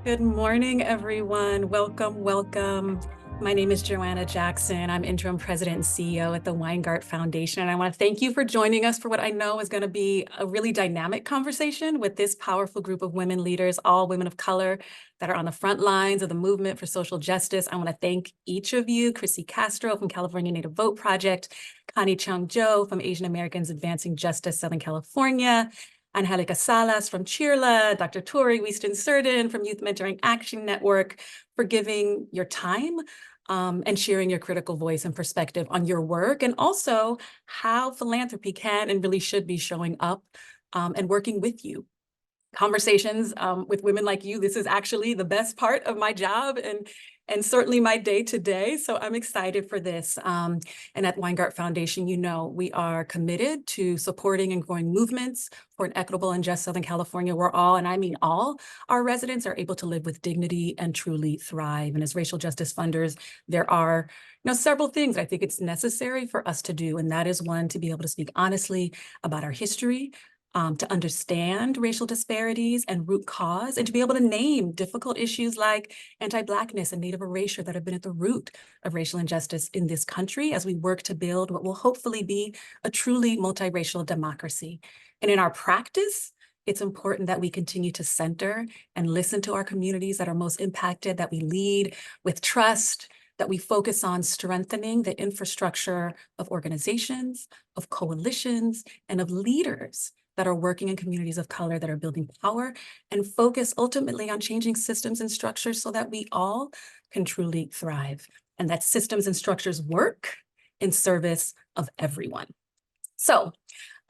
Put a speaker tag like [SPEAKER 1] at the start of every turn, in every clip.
[SPEAKER 1] Good morning, everyone. Welcome, welcome. My name is Joanna Jackson. I'm interim president and CEO at the Weingart Foundation. And I want to thank you for joining us for what I know is going to be a really dynamic conversation with this powerful group of women leaders, all women of color that are on the front lines of the movement for social justice. I want to thank each of you, Chrissy Castro from California Native Vote Project, Connie Chung Jo from Asian Americans Advancing Justice, Southern California, Angelica Salas from CHIRLA, Dr. Tori Wieston-Surden from Youth Mentoring Action Network, for giving your time and sharing your critical voice and perspective on your work, and also how philanthropy can and really should be showing up and working with you. Conversations with women like you, this is actually the best part of my job and certainly my day to day. So I'm excited for this. And at Weingart Foundation, you know, we are committed to supporting and growing movements for an equitable and just Southern California where all, and I mean all, our residents are able to live with dignity and truly thrive. And as racial justice funders, there are several things I think it's necessary for us to do. And that is one, to be able to speak honestly about our history, to understand racial disparities and root cause, and to be able to name difficult issues like anti-Blackness and Native erasure that have been at the root of racial injustice in this country as we work to build what will hopefully be a truly multiracial democracy. And in our practice, it's important that we continue to center and listen to our communities that are most impacted, that we lead with trust, that we focus on strengthening the infrastructure of organizations, of coalitions, and of leaders that are working in communities of color that are building power, and focus ultimately on changing systems and structures so that we all can truly thrive, and that systems and structures work in service of everyone. So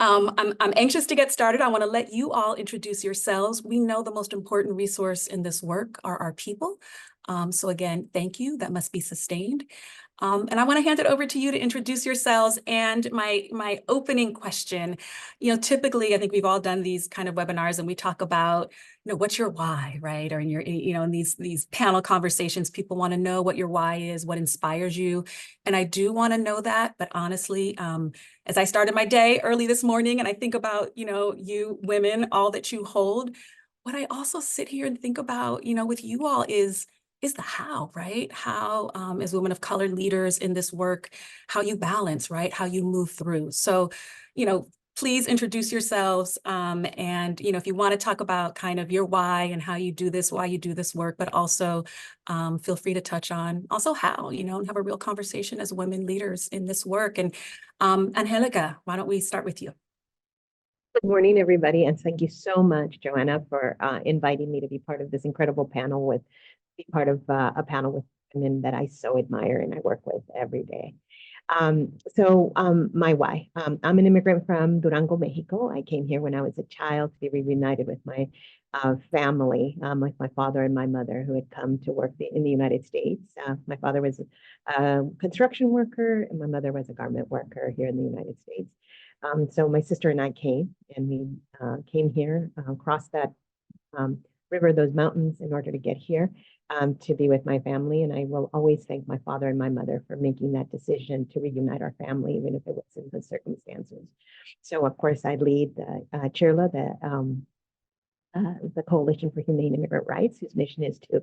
[SPEAKER 1] I'm anxious to get started. I want to let you all introduce yourselves. We know the most important resource in this work are our people. So again, thank you. That must be sustained. And I want to hand it over to you to introduce yourselves. And my opening question, typically I think we've all done these kind of webinars and we talk about, what's your why, right? Or in your, in these panel conversations, people want to know what your why is, what inspires you. And I do want to know that, but honestly, as I started my day early this morning and I think about, you women, all that you hold, what I also sit here and think about, with you all is the how, right? How, as women of color leaders in this work, how you balance, right? How you move through. So, please introduce yourselves. And, if you want to talk about kind of your why and how you do this, why you do this work, but also feel free to touch on also how, and have a real conversation as women leaders in this work. And Angelica, why don't we start with you?
[SPEAKER 2] Good morning, everybody, and thank you so much, Joanna, for inviting me to be part of this incredible panel be part of a panel with women that I so admire and I work with every day. My why. I'm an immigrant from Durango, Mexico. I came here when I was a child to be reunited with my family, with my father and my mother who had come to work in the United States. My father was a construction worker and my mother was a garment worker here in the United States. So my sister and I came, and we came here, crossed that river, those mountains, in order to get here to be with my family. And I will always thank my father and my mother for making that decision to reunite our family, even if it was in the circumstances. So, of course, I lead CHIRLA, the Coalition for Humane Immigrant Rights, whose mission is to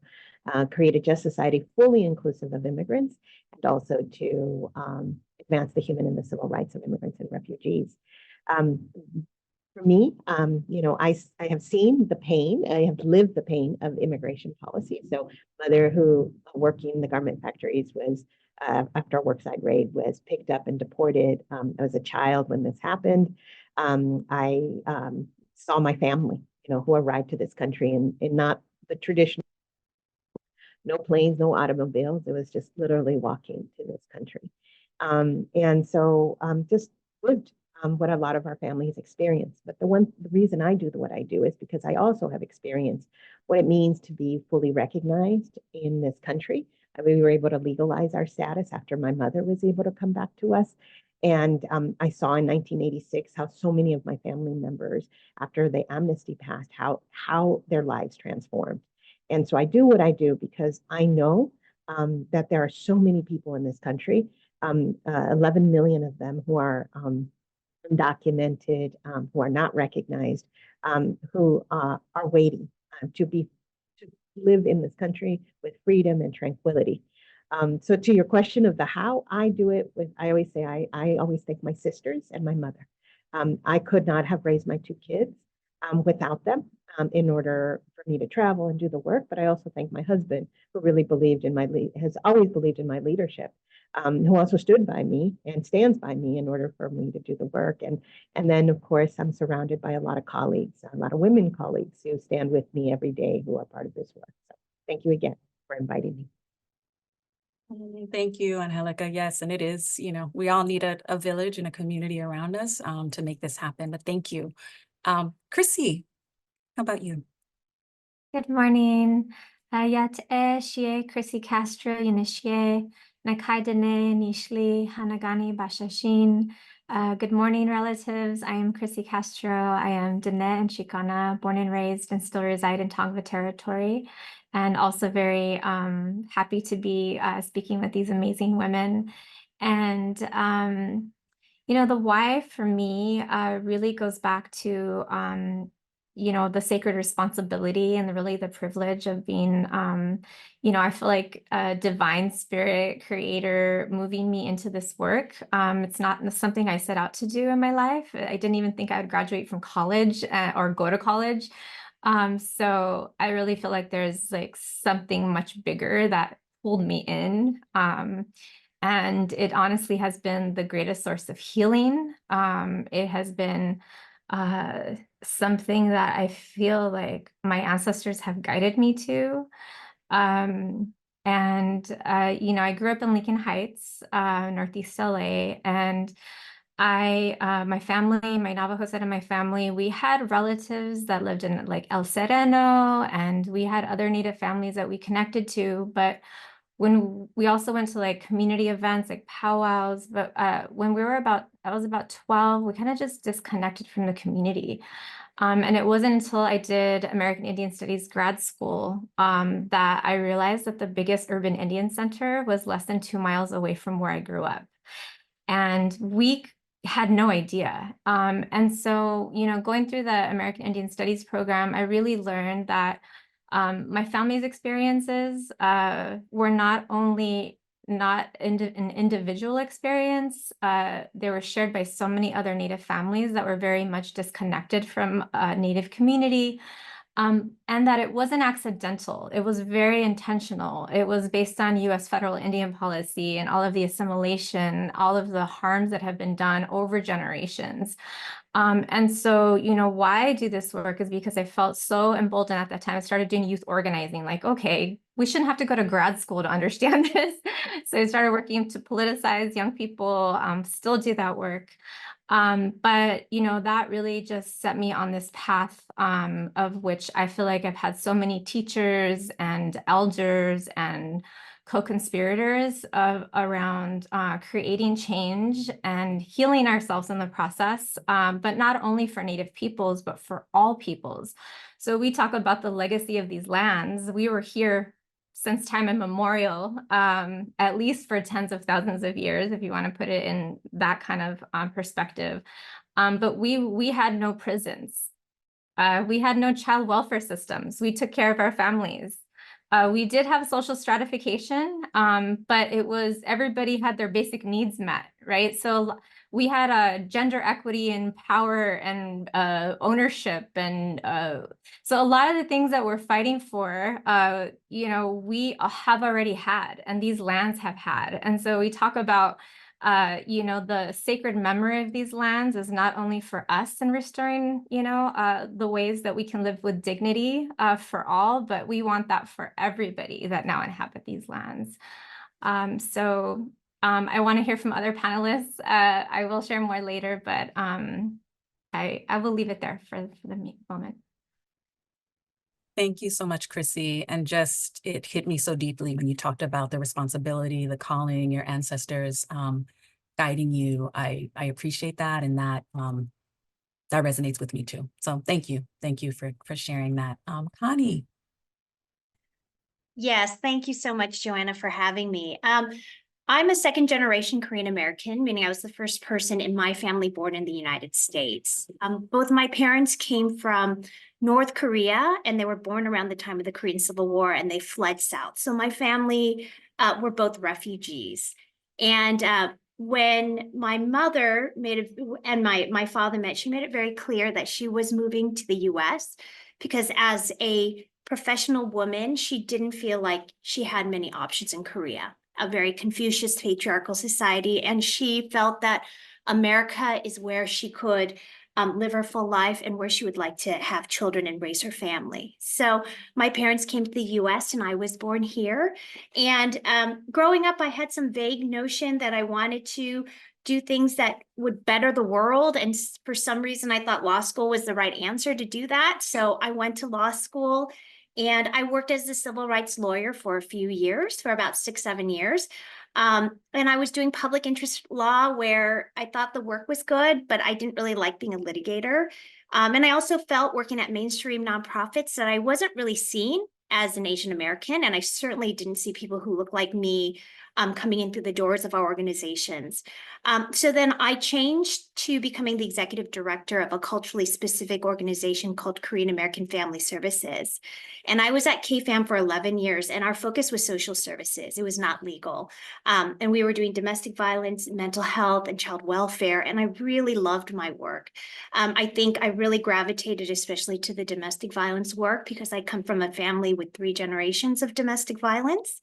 [SPEAKER 2] create a just society fully inclusive of immigrants, and also to advance the human and the civil rights of immigrants and refugees. For me, I have seen the pain, I have lived the pain of immigration policy. So mother who working the garment factories was, after a worksite raid, was picked up and deported. I was a child when this happened. I saw my family, who arrived to this country in not the traditional, no planes, no automobiles. It was just literally walking to this country. And so just lived what a lot of our families experience. But the reason I do what I do is because I also have experienced what it means to be fully recognized in this country. We were able to legalize our status after my mother was able to come back to us. And I saw in 1986 how so many of my family members, after the amnesty passed, how their lives transformed. And so I do what I do because I know that there are so many people in this country, 11 million of them who are undocumented, who are not recognized, who are waiting to live in this country with freedom and tranquility. So to your question of the how, I do it with, I always say, I always thank my sisters and my mother. I could not have raised my two kids without them in order for me to travel and do the work. But I also thank my husband, who really believed in has always believed in my leadership, who also stood by me and stands by me in order for me to do the work. And then, of course, I'm surrounded by a lot of colleagues, a lot of women colleagues who stand with me every day, who are part of this work. So thank you again for inviting me.
[SPEAKER 1] Thank you, Angelica. Yes, and it is, we all need a village and a community around us to make this happen. But thank you. Chrissy, how about you?
[SPEAKER 3] Good morning. Yat shie Chrissy Castro Yanishie Nakaidene Nishli Hanagani Bashashin. Good morning, relatives. I am Chrissy Castro. I am Dene and Chicana, born and raised and still reside in Tongva territory. And also very happy to be speaking with these amazing women. And the why for me really goes back to the sacred responsibility and really the privilege of being, I feel like a divine spirit creator moving me into this work. It's not something I set out to do in my life. I didn't even think I would graduate from college or go to college. So I really feel like there's like something much bigger that pulled me in. And it honestly has been the greatest source of healing. It has been something that I feel like my ancestors have guided me to. I grew up in Lincoln Heights, Northeast LA, and my family, my Navajo side of my family, we had relatives that lived in like El Sereno, and we had other Native families that we connected to, but when we also went to like community events, like powwows, but when I was about 12, we kind of just disconnected from the community. And it wasn't until I did American Indian Studies grad school that I realized that the biggest urban Indian center was less than 2 miles away from where I grew up. And we had no idea. And so, going through the American Indian Studies program, I really learned that my family's experiences were not only not an individual experience, they were shared by so many other Native families that were very much disconnected from Native community, and that it wasn't accidental. It was very intentional. It was based on U.S. federal Indian policy and all of the assimilation, all of the harms that have been done over generations. And so, why I do this work is because I felt so emboldened at that time. I started doing youth organizing, like, okay, we shouldn't have to go to grad school to understand this. So I started working to politicize young people, still do that work. But, that really just set me on this path of which I feel like I've had so many teachers and elders and co-conspirators around creating change and healing ourselves in the process, but not only for Native peoples, but for all peoples. So we talk about the legacy of these lands. We were here since time immemorial, at least for tens of thousands of years, if you want to put it in that kind of perspective. But we had no prisons. We had no child welfare systems. We took care of our families. We did have social stratification, but it was everybody had their basic needs met, right? So we had gender equity and power and ownership. And so a lot of the things that we're fighting for, we have already had, and these lands have had. And so we talk about the sacred memory of these lands is not only for us in restoring, the ways that we can live with dignity for all, but we want that for everybody that now inhabit these lands. I want to hear from other panelists. I will share more later, but I will leave it there for the moment.
[SPEAKER 1] Thank you so much, Chrissy. And it hit me so deeply when you talked about the responsibility, the calling, your ancestors guiding you. I appreciate that, and that resonates with me too. So thank you for sharing that. Connie.
[SPEAKER 4] Yes, thank you so much, Joanna, for having me. I'm a second generation Korean American, meaning I was the first person in my family born in the United States. Both my parents came from North Korea, and they were born around the time of the Korean Civil War, and they fled south. So my family were both refugees. And when my mother made it, and my father met, she made it very clear that she was moving to the US because as a professional woman, she didn't feel like she had many options in Korea, a very Confucius patriarchal society. And she felt that America is where she could live her full life and where she would like to have children and raise her family. So my parents came to the US and I was born here. And growing up, I had some vague notion that I wanted to do things that would better the world. And for some reason, I thought law school was the right answer to do that. So I went to law school and I worked as a civil rights lawyer for a few years, for about 6-7 years. And I was doing public interest law where I thought the work was good, but I didn't really like being a litigator. And I also felt working at mainstream nonprofits that I wasn't really seen as an Asian American. And I certainly didn't see people who looked like me coming in through the doors of our organizations. So then I changed to becoming the executive director of a culturally specific organization called Korean American Family Services. And I was at KFAM for 11 years, and our focus was social services. It was not legal. And we were doing domestic violence, mental health, and child welfare. And I really loved my work. I think I really gravitated especially to the domestic violence work because I come from a family with 3 generations of domestic violence.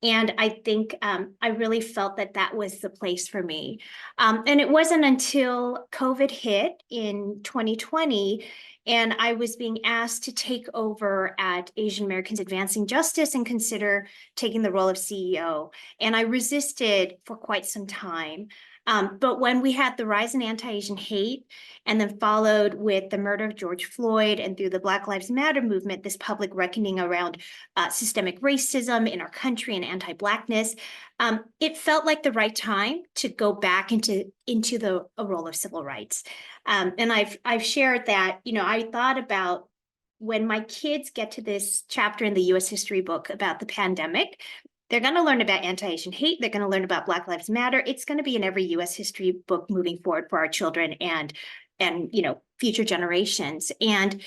[SPEAKER 4] And I think I really felt that that was the place for me. And it wasn't until COVID hit in 2020 and I was being asked to take over at Asian Americans Advancing Justice and consider taking the role of CEO. And I resisted for quite some time. But when we had the rise in anti-Asian hate, and then followed with the murder of George Floyd and through the Black Lives Matter movement, this public reckoning around systemic racism in our country and anti-Blackness, it felt like the right time to go back into a role of civil rights. And I've shared that, I thought about when my kids get to this chapter in the US history book about the pandemic, they're going to learn about anti-Asian hate. They're going to learn about Black Lives Matter. It's going to be in every US history book moving forward for our children and future generations. And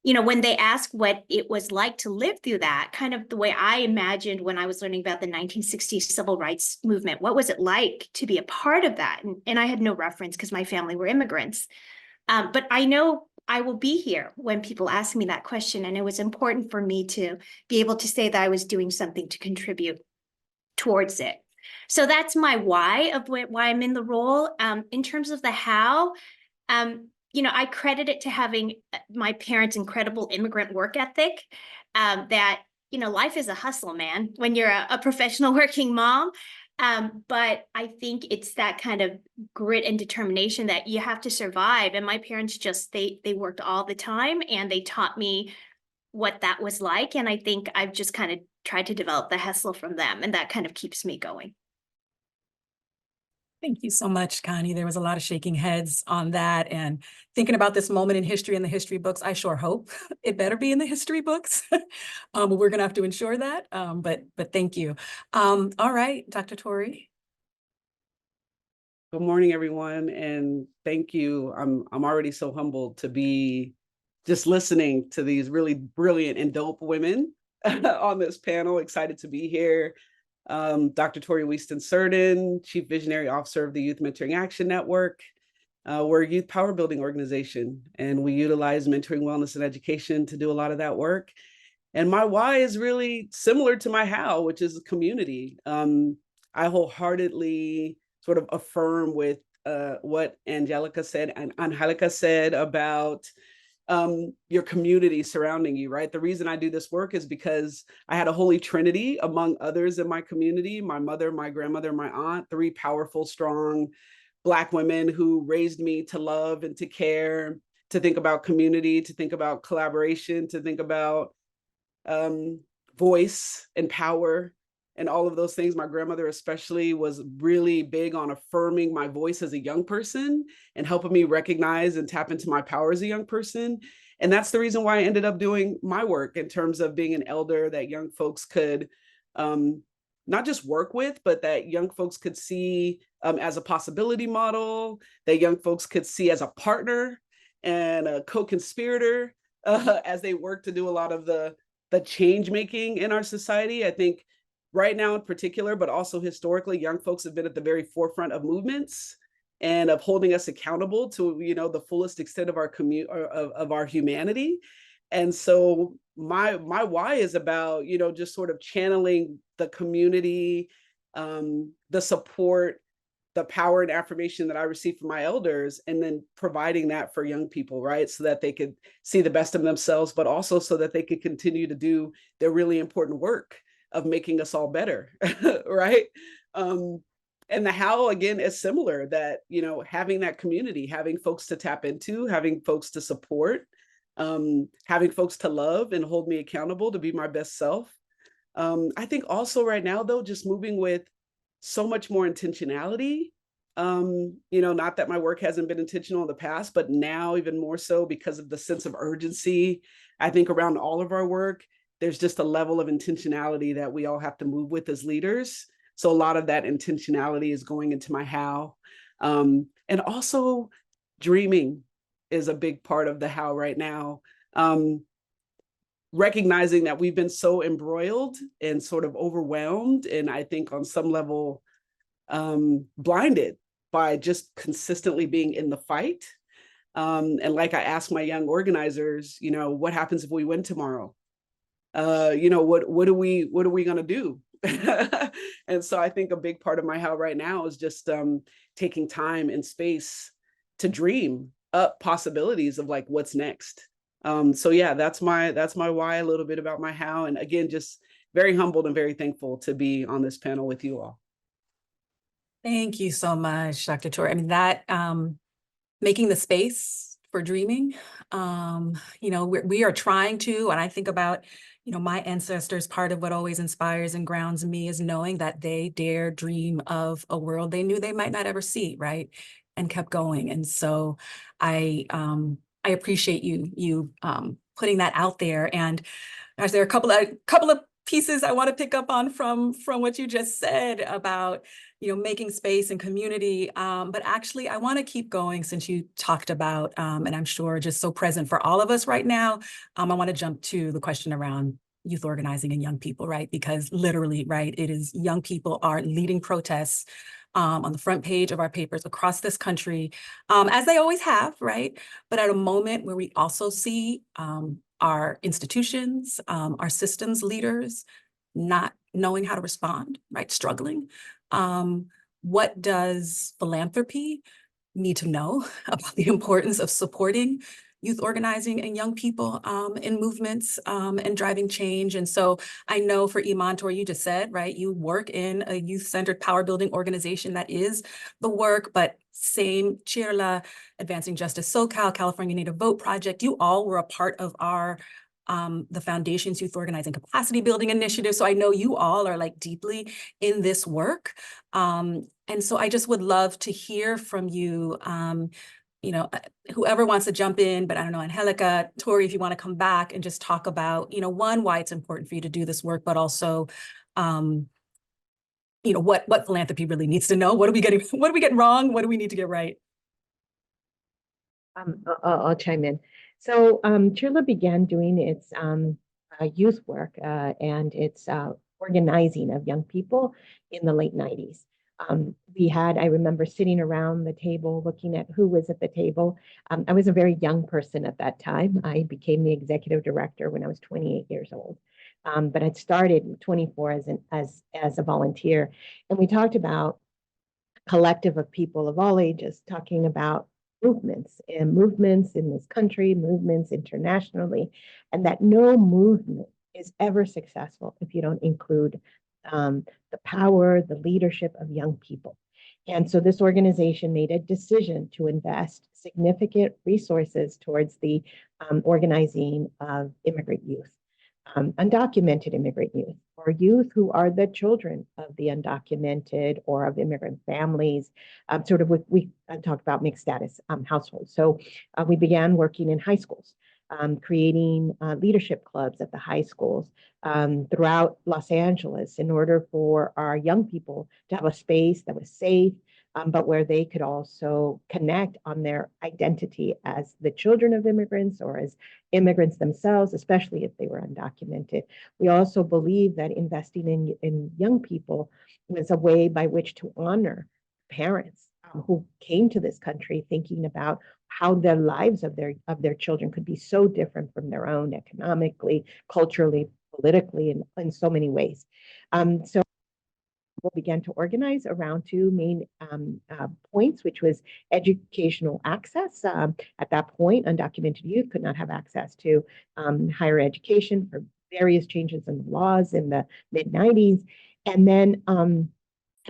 [SPEAKER 4] when they ask what it was like to live through that, kind of the way I imagined when I was learning about the 1960s civil rights movement, what was it like to be a part of that? And I had no reference because my family were immigrants. But I know I will be here when people ask me that question. And it was important for me to be able to say that I was doing something to contribute towards it. So that's my why of why I'm in the role. In terms of the how, I credit it to having my parents' incredible immigrant work ethic, that, life is a hustle, man, when you're a professional working mom. But I think it's that kind of grit and determination that you have to survive. And my parents they worked all the time and they taught me what that was like. And I think I've just kind of tried to develop the hustle from them, and that kind of keeps me going.
[SPEAKER 1] Thank you so much, Connie. There was a lot of shaking heads on that and thinking about this moment in history in the history books. I sure hope it better be in the history books. We're going to have to ensure that. But thank you. All right, Dr. Torrey.
[SPEAKER 5] Good morning, everyone, and thank you. I'm already so humbled to be just listening to these really brilliant and dope women on this panel. Excited to be here. Dr. Torrey Wieston-Surdin, Chief Visionary Officer of the Youth Mentoring Action Network. We're a youth power building organization, and we utilize mentoring, wellness, and education to do a lot of that work. And my why is really similar to my how, which is community. I wholeheartedly sort of affirm with what Angelica said and Angelica said about your community surrounding you, right? The reason I do this work is because I had a holy trinity among others in my community: my mother, my grandmother, my aunt, 3 powerful, strong Black women who raised me to love and to care, to think about community, to think about collaboration, to think about voice and power and all of those things. My grandmother especially was really big on affirming my voice as a young person and helping me recognize and tap into my power as a young person. And that's the reason why I ended up doing my work in terms of being an elder that young folks could not just work with, but that young folks could see as a possibility model, that young folks could see as a partner and a co-conspirator as they work to do a lot of the change making in our society. I think right now in particular, but also historically, young folks have been at the very forefront of movements and of holding us accountable to, you know, the fullest extent of our of our humanity. And so my why is about, you know, just sort of channeling the community, the support, the power and affirmation that I received from my elders, and then providing that for young people, right? So that they could see the best of themselves, but also so that they could continue to do their really important work of making us all better, right? And the how, again, is similar, that, you know, having that community, having folks to tap into, having folks to support, having folks to love and hold me accountable to be my best self. I think also right now, though, just moving with so much more intentionality. You know, not that my work hasn't been intentional in the past, but now even more so because of the sense of urgency, I think around all of our work, there's just a level of intentionality that we all have to move with as leaders. So a lot of that intentionality is going into my how. And also dreaming is a big part of the how right now. Recognizing that we've been so embroiled and sort of overwhelmed, and I think on some level blinded by just consistently being in the fight. And like I asked my young organizers, you know, what happens if we win tomorrow? You know, what are we going to do? And so I think a big part of my how right now is just taking time and space to dream up possibilities of like what's next. So yeah, that's my why, a little bit about my how, and again, just very humbled and very thankful to be on this panel with you all.
[SPEAKER 1] Thank you so much, Dr. Tori. I mean, that making the space for dreaming, you know, we are trying to, and I think about, you know, my ancestors, part of what always inspires and grounds me is knowing that they dare dream of a world they knew they might not ever see, right? And kept going. And so I appreciate you putting that out there. And gosh, there are a couple of pieces I want to pick up on from what you just said about, you know, making space and community. But actually, I want to keep going since you talked about, and I'm sure just so present for all of us right now. I want to jump to the question around youth organizing and young people, right? Because literally, right, it is young people are leading protests on the front page of our papers across this country, as they always have, right? But at a moment where we also see our institutions, our systems leaders not knowing how to respond, right? Struggling. What does philanthropy need to know about the importance of supporting youth organizing and young people in movements and driving change? And so I know for Iman, Tori, you just said, right, you work in a youth-centered power building organization that is the work, but same Chirla, Advancing Justice SoCal, California Native Vote Project, you all were a part of our the Foundation's Youth Organizing Capacity Building Initiative. So I know you all are like deeply in this work. And so I just would love to hear from you, you know, whoever wants to jump in, but I don't know, Angelica, Tori, if you want to come back and just talk about, you know, one, why it's important for you to do this work, but also, you know, what philanthropy really needs to know. What are we getting wrong? What do we need to get right?
[SPEAKER 2] I'll chime in. So Chirla began doing its youth work and its organizing of young people in the late 90s. I remember sitting around the table looking at who was at the table. I was a very young person at that time. I became the executive director when I was 28 years old. But I'd started 24 as a volunteer. And we talked about a collective of people of all ages talking about movements in this country, movements internationally, and that no movement is ever successful if you don't include the power, the leadership of young people. And so this organization made a decision to invest significant resources towards the organizing of immigrant youth, undocumented immigrant youth, or youth who are the children of the undocumented or of immigrant families. We talked about mixed status households. So we began working in high schools. creating leadership clubs at the high schools throughout Los Angeles in order for our young people to have a space that was safe, but where they could also connect on their identity as the children of immigrants or as immigrants themselves, especially if they were undocumented. We also believe that investing in young people was a way by which to honor parents who came to this country thinking about how the lives of their children could be so different from their own economically, culturally, politically, in so many ways. So we began to organize around two main points, which was educational access. At that point, undocumented youth could not have access to higher education for various changes in the laws in the mid 90s. And then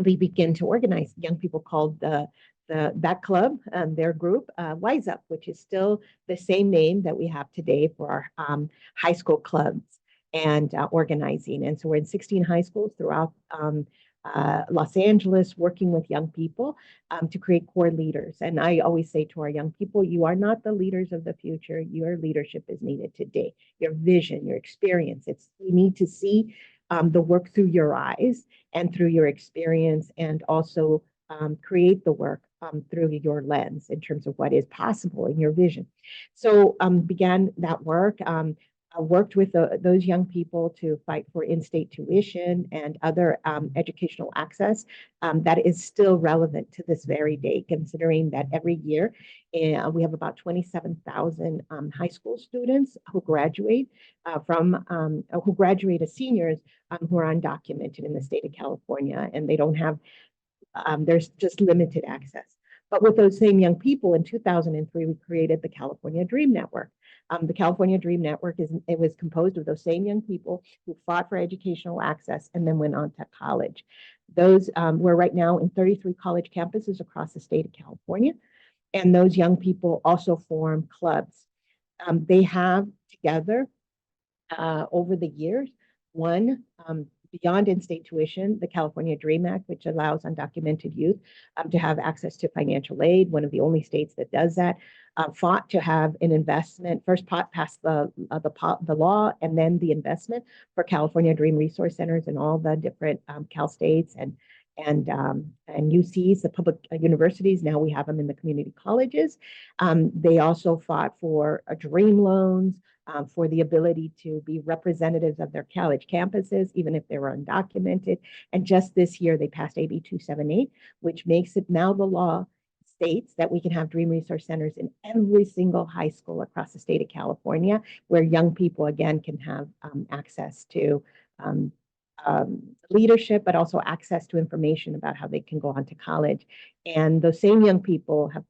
[SPEAKER 2] we began to organize young people called that club, their group, Wise Up, which is still the same name that we have today for our high school clubs and organizing. And so we're in 16 high schools throughout Los Angeles, working with young people to create core leaders. And I always say to our young people, you are not the leaders of the future. Your leadership is needed today. Your vision, your experience. You need to see the work through your eyes and through your experience, and also create the work through your lens in terms of what is possible in your vision. So began that work. I worked with those young people to fight for in-state tuition and other educational access that is still relevant to this very day, considering that every year we have about 27,000 high school students who graduate who graduate as seniors who are undocumented in the state of California, and they don't have, there's just limited access. But with those same young people, in 2003, we created the California Dream Network. The California Dream Network was composed of those same young people who fought for educational access and then went on to college. We're right now in 33 college campuses across the state of California, and those young people also form clubs. They have together over the years won beyond in-state tuition, the California Dream Act, which allows undocumented youth to have access to financial aid, one of the only states that does that, fought to have an investment, first passed the law and then the investment for California Dream Resource Centers in all the different Cal States and UCs, the public universities. Now we have them in the community colleges. They also fought for dream loans, for the ability to be representatives of their college campuses, even if they were undocumented. And just this year, they passed AB 278, which makes it now the law states that we can have Dream Resource Centers in every single high school across the state of California, where young people, again, can have access to leadership, but also access to information about how they can go on to college. And those same young people have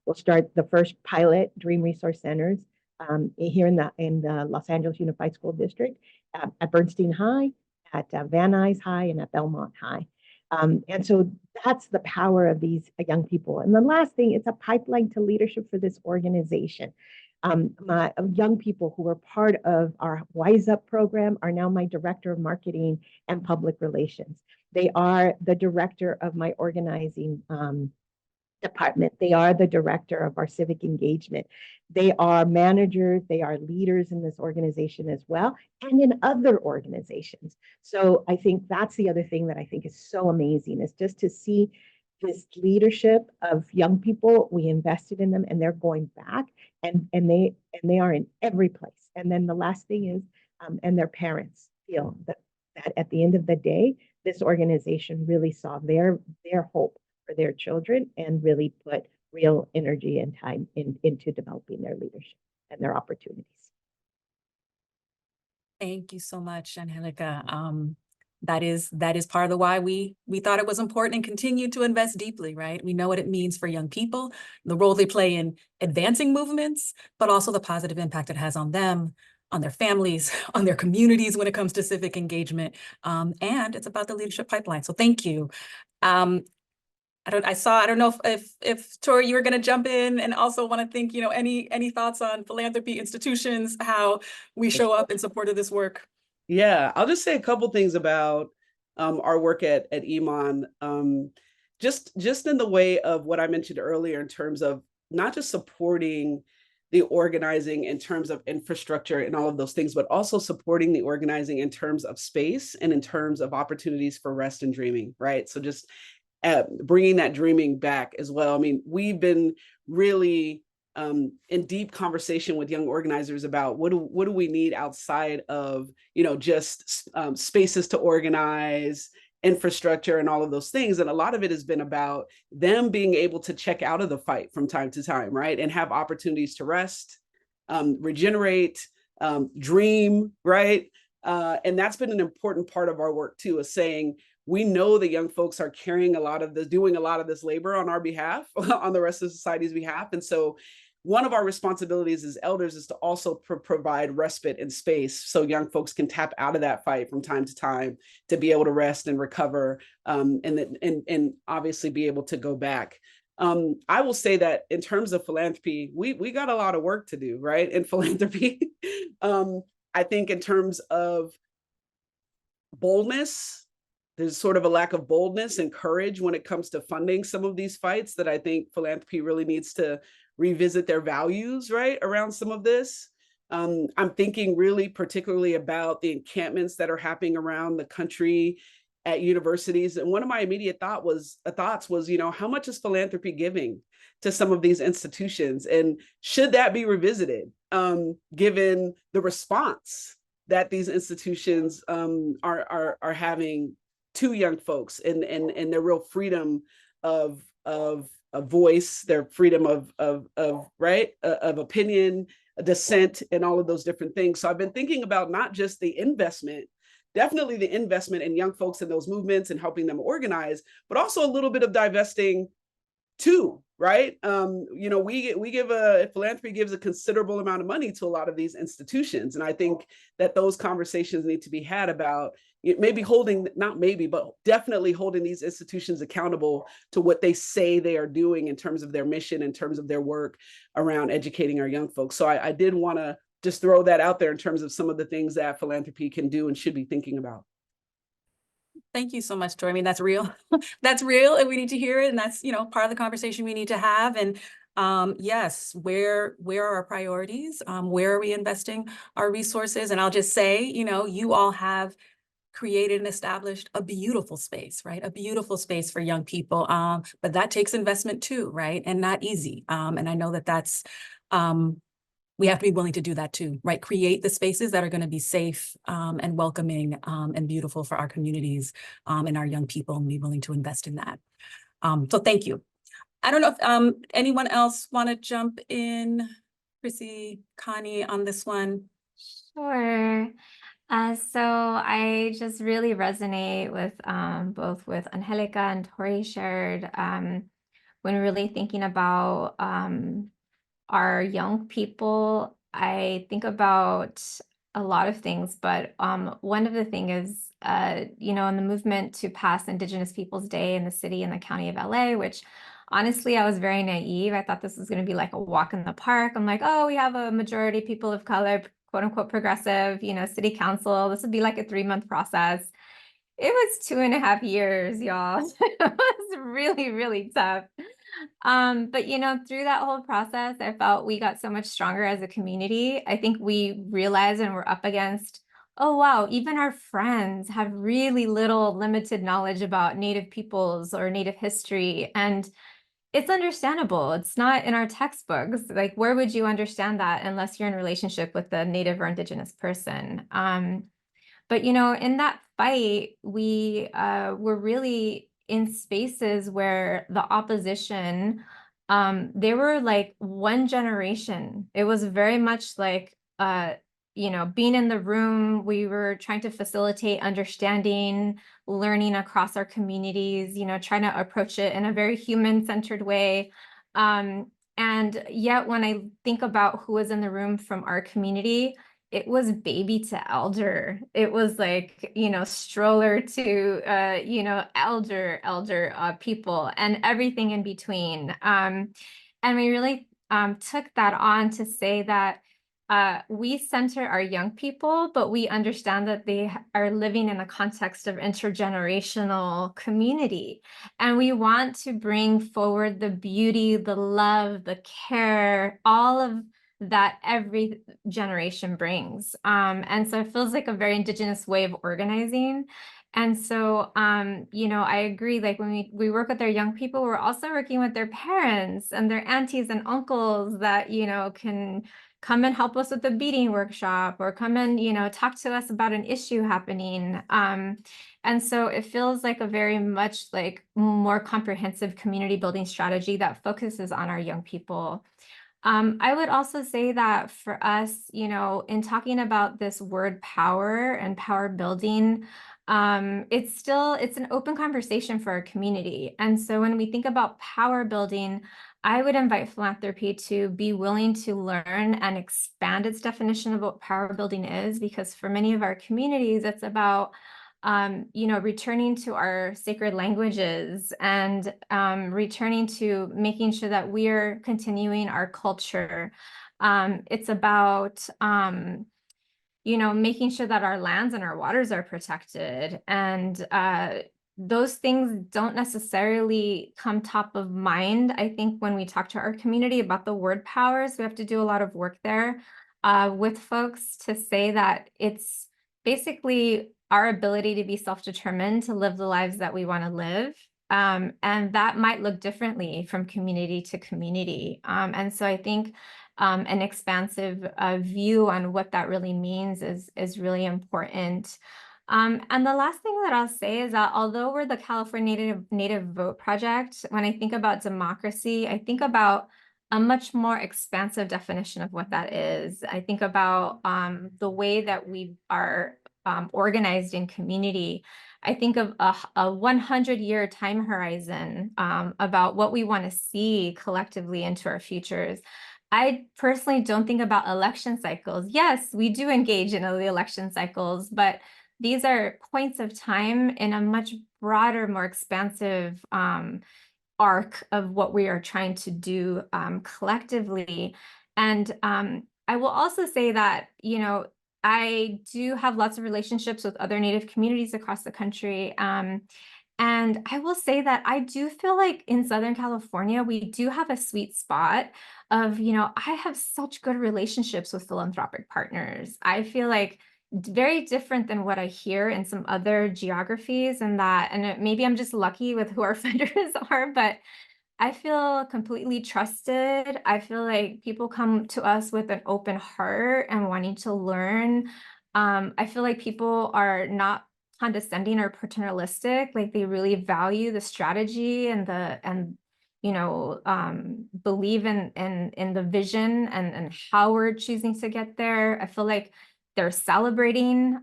[SPEAKER 2] will start the first pilot Dream Resource Centers here in the Los Angeles Unified School District at Bernstein High, at Van Nuys High, and at Belmont High. And so that's the power of these young people. And the last thing, it's a pipeline to leadership for this organization. My young people who were part of our Wise Up program are now my director of marketing and public relations. They are the director of my organizing department. They are the director of our civic engagement. They are managers, they are leaders in this organization as well, and in other organizations. So I think that's the other thing that I think is so amazing, is just to see this leadership of young people. We invested in them and they're going back, and they are in every place. And then the last thing is, and their parents feel that at the end of the day, this organization really saw their hope for their children and really put real energy and time into developing their leadership and their opportunities.
[SPEAKER 1] Thank you so much, Angelica. That is part of the why we thought it was important and continue to invest deeply, right? We know what it means for young people, the role they play in advancing movements, but also the positive impact it has on them, on their families, on their communities when it comes to civic engagement. And it's about the leadership pipeline. So thank you. I don't know if Tori, you were going to jump in, and also want to think, any thoughts on philanthropy institutions, how we show up in support of this work?
[SPEAKER 5] Yeah, I'll just say a couple things about our work at Iman. Just in the way of what I mentioned earlier in terms of not just supporting the organizing in terms of infrastructure and all of those things, but also supporting the organizing in terms of space and in terms of opportunities for rest and dreaming, right? So just bringing that dreaming back as well. I mean, we've been really in deep conversation with young organizers about what do we need outside of, you know, just spaces to organize, infrastructure and all of those things. And a lot of it has been about them being able to check out of the fight from time to time, right? And have opportunities to rest, regenerate, dream, right? And that's been an important part of our work too, is saying, we know the young folks are carrying a lot of this, doing a lot of this labor on our behalf, on the rest of society's behalf. And so one of our responsibilities as elders is to also provide respite and space so young folks can tap out of that fight from time to time to be able to rest and recover, and obviously be able to go back. I will say that in terms of philanthropy, we got a lot of work to do, right? In philanthropy. I think in terms of boldness, there's sort of a lack of boldness and courage when it comes to funding some of these fights that I think philanthropy really needs to revisit their values, right, around some of this. I'm thinking really particularly about the encampments that are happening around the country at universities. And one of my immediate thoughts was, you know, how much is philanthropy giving to some of these institutions? And should that be revisited, given the response that these institutions are having to young folks and their real freedom of a voice, their freedom of opinion, dissent, and all of those different things. So I've been thinking about not just the investment, definitely the investment in young folks in those movements and helping them organize, but also a little bit of divesting too, right? You know, philanthropy gives a considerable amount of money to a lot of these institutions. And I think that those conversations need to be had about maybe definitely holding these institutions accountable to what they say they are doing in terms of their mission, in terms of their work around educating our young folks. So I did want to just throw that out there in terms of some of the things that philanthropy can do and should be thinking about.
[SPEAKER 1] Thank you so much, Joy. I mean, that's real. That's real, and we need to hear it. And that's, you know, part of the conversation we need to have. And yes, where are our priorities? Where are we investing our resources? And I'll just say, you know, you all have created and established a beautiful space, right? A beautiful space for young people. But that takes investment too, right? And not easy. And I know that that's we have to be willing to do that too, right? Create the spaces that are going to be safe and welcoming and beautiful for our communities and our young people, and be willing to invest in that. So thank you. I don't know if anyone else want to jump in, Chrissy, Connie, on this one.
[SPEAKER 3] Sure. So I just really resonate with both with Angelica and Tori shared when really thinking about our young people. I think about a lot of things, but one of the things is, you know, in the movement to pass Indigenous Peoples Day in the city and the county of LA, which honestly, I was very naive. I thought this was going to be like a walk in the park. I'm like, oh, we have a majority people of color, quote unquote, progressive, you know, city council. This would be like a 3-month process. It was 2.5 years, y'all. It was really, really tough. But you know, through that whole process, I felt we got so much stronger as a community. I think we realized and we're up against, oh wow, even our friends have really limited knowledge about Native peoples or Native history. And it's understandable. It's not in our textbooks. Like, where would you understand that unless you're in a relationship with a Native or Indigenous person? But you know, in that fight, we were really in spaces where the opposition, they were like one generation. It was very much like, you know, being in the room, we were trying to facilitate understanding, learning across our communities, you know, trying to approach it in a very human-centered way. And yet when I think about who was in the room from our community, it was baby to elder. It was like, you know, stroller to, you know, elder people and everything in between. And we really took that on to say that we center our young people, but we understand that they are living in a context of intergenerational community. And we want to bring forward the beauty, the love, the care, all of that every generation brings. And so it feels like a very Indigenous way of organizing. And so, you know, I agree, like when we work with our young people, we're also working with their parents and their aunties and uncles that, you know, can come and help us with a beading workshop or come and, you know, talk to us about an issue happening. And so it feels like a very much like more comprehensive community building strategy that focuses on our young people. I would also say that for us, you know, in talking about this word power and power building, it's an open conversation for our community. And so when we think about power building, I would invite philanthropy to be willing to learn and expand its definition of what power building is, because for many of our communities, it's about you know, returning to our sacred languages and returning to making sure that we are continuing our culture. It's about, you know, making sure that our lands and our waters are protected. And those things don't necessarily come top of mind. I think when we talk to our community about the word powers, we have to do a lot of work there with folks to say that it's basically our ability to be self-determined, to live the lives that we want to live. And that might look differently from community to community. And so I think an expansive view on what that really means is really important. And the last thing that I'll say is that although we're the California Native Vote Project, when I think about democracy, I think about a much more expansive definition of what that is. I think about the way that we are organized in community. I think of a 100-year time horizon about what we want to see collectively into our futures. I personally don't think about election cycles. Yes, we do engage in the election cycles, but these are points of time in a much broader, more expansive arc of what we are trying to do collectively. And I will also say that, you know, I do have lots of relationships with other Native communities across the country. And I will say that I do feel like in Southern California, we do have a sweet spot of, you know, I have such good relationships with philanthropic partners. I feel like very different than what I hear in some other geographies and that, and maybe I'm just lucky with who our funders are, but I feel completely trusted. I feel like people come to us with an open heart and wanting to learn. I feel like people are not condescending or paternalistic, like they really value the strategy and you know, believe in the vision and how we're choosing to get there. I feel like they're celebrating.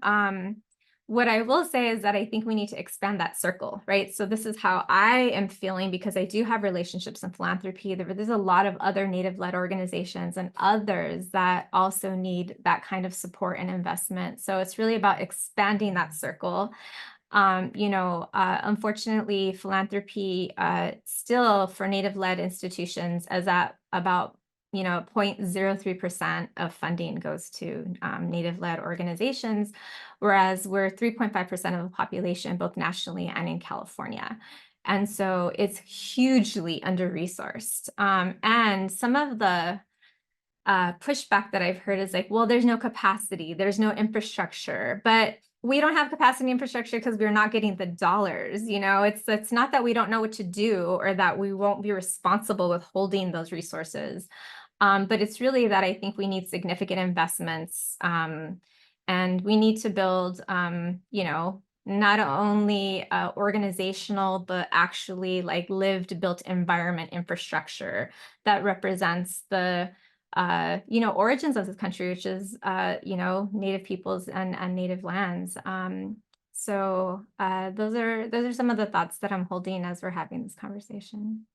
[SPEAKER 3] What I will say is that I think we need to expand that circle, right? So this is how I am feeling, because I do have relationships in philanthropy. There's a lot of other Native-led organizations and others that also need that kind of support and investment. So it's really about expanding that circle. You know, unfortunately, philanthropy still for Native-led institutions is at about, you know, 0.03% of funding goes to Native-led organizations, whereas we're 3.5% of the population, both nationally and in California. And so it's hugely under-resourced. And some of the pushback that I've heard is like, well, there's no capacity, there's no infrastructure, but we don't have capacity infrastructure because we're not getting the dollars. You know, it's not that we don't know what to do or that we won't be responsible with holding those resources. But it's really that I think we need significant investments and we need to build, you know, not only organizational, but actually like lived built environment infrastructure that represents the you know, origins of this country, which is, you know, Native peoples and Native lands. So those are some of the thoughts that I'm holding as we're having this conversation.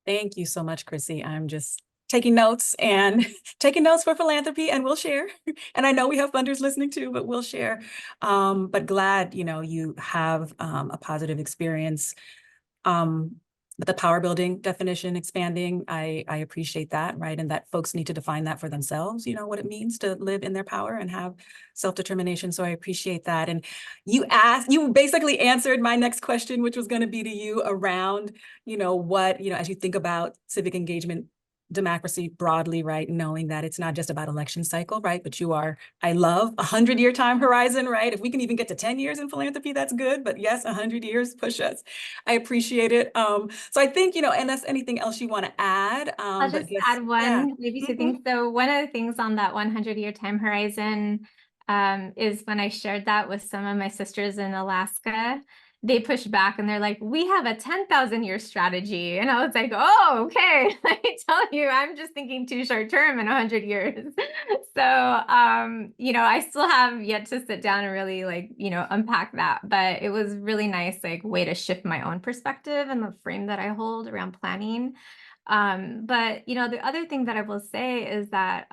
[SPEAKER 1] Thank you so much, Chrissy. I'm just taking notes and taking notes for philanthropy, and we'll share. And I know we have funders listening too, but we'll share. But glad, you know, you have a positive experience. But the power building definition expanding, I appreciate that, right? And that folks need to define that for themselves, you know, what it means to live in their power and have self-determination. So I appreciate that. And you basically answered my next question, which was going to be to you around, you know, what, you know, as you think about civic engagement democracy broadly, right? Knowing that it's not just about election cycle, right? But I love 100-year time horizon, right? If we can even get to 10 years in philanthropy, that's good. But yes, 100 years, push us. I appreciate it. So I think, unless anything else you want to add.
[SPEAKER 3] I'll
[SPEAKER 1] but
[SPEAKER 3] just
[SPEAKER 1] yes,
[SPEAKER 3] add one,
[SPEAKER 1] yeah.
[SPEAKER 3] maybe two
[SPEAKER 1] Mhm.
[SPEAKER 3] things. So one of the things on that 100-year time horizon is when I shared that with some of my sisters in Alaska, they pushed back and they're like, we have a 10,000-year strategy. And I was like, oh, okay. Let me tell you, I'm just thinking too short term in 100 years. So, I still have yet to sit down and really unpack that. But it was really nice, way to shift my own perspective and the frame that I hold around planning. But the other thing that I will say is that